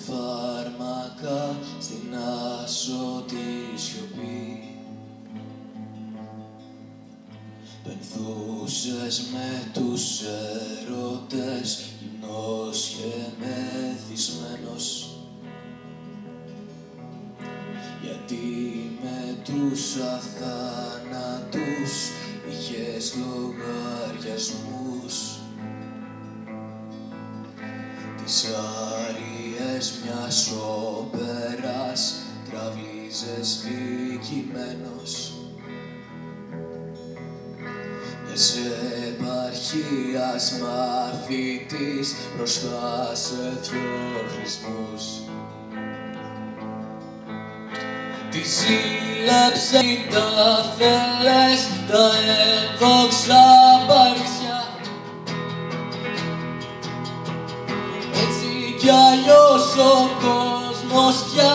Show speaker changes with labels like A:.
A: φάρμακα στην άσωτη σιωπή. Πενθούσες με τους έρωτες, γυμνός και μεθυσμένος, γιατί με τους αθάνατους είχες λογαριασμούς. Τις άριες μιας όπερας τραυλίζες λυκημένος, μιας επαρχίας μαθητής μπροστά σε δυο χρησμούς. Τη ζήλεψε τα θέλες, τα ένδοξα παρουσιά. Έτσι κι αλλιώς ο κόσμος πια